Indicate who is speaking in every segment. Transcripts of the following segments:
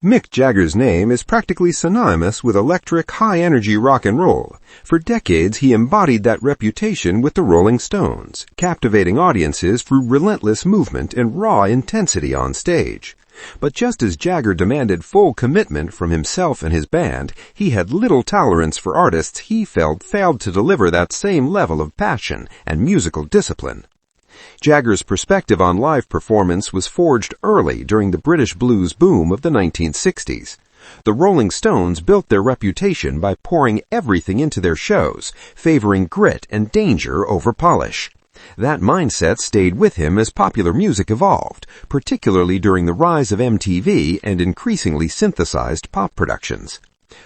Speaker 1: Mick Jagger's name is practically synonymous with electric, high-energy rock and roll. For decades, he embodied that reputation with the Rolling Stones, captivating audiences through relentless movement and raw intensity on stage. But just as Jagger demanded full commitment from himself and his band, he had little tolerance for artists he felt failed to deliver that same level of passion and musical discipline. Jagger's perspective on live performance was forged early during the British blues boom of the 1960s. The Rolling Stones built their reputation by pouring everything into their shows, favoring grit and danger over polish. That mindset stayed with him as popular music evolved, particularly during the rise of MTV and increasingly synthesized pop productions.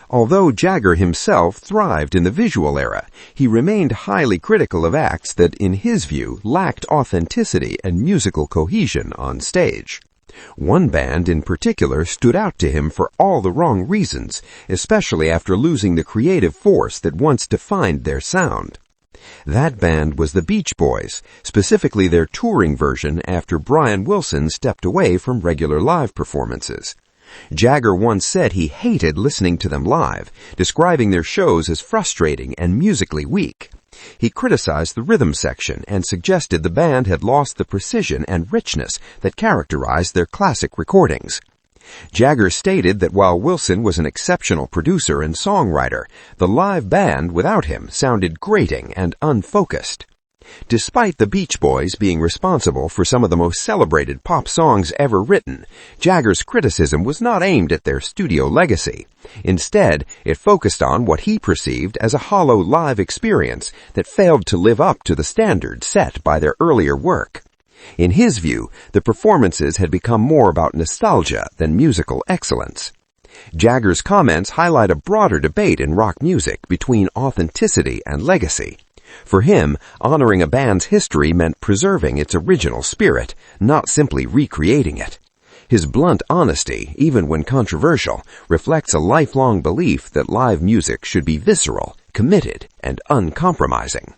Speaker 1: Although Jagger himself thrived in the visual era, he remained highly critical of acts that, in his view, lacked authenticity and musical cohesion on stage. One band in particular stood out to him for all the wrong reasons, especially after losing the creative force that once defined their sound. That band was the Beach Boys, specifically their touring version after Brian Wilson stepped away from regular live performances. Jagger once said he hated listening to them live, describing their shows as frustrating and musically weak. He criticized the rhythm section and suggested the band had lost the precision and richness that characterized their classic recordings. Jagger stated that while Wilson was an exceptional producer and songwriter, the live band without him sounded grating and unfocused. Despite the Beach Boys being responsible for some of the most celebrated pop songs ever written, Jagger's criticism was not aimed at their studio legacy. Instead, it focused on what he perceived as a hollow live experience that failed to live up to the standards set by their earlier work. In his view, the performances had become more about nostalgia than musical excellence. Jagger's comments highlight a broader debate in rock music between authenticity and legacy. For him, honoring a band's history meant preserving its original spirit, not simply recreating it. His blunt honesty, even when controversial, reflects a lifelong belief that live music should be visceral, committed, and uncompromising.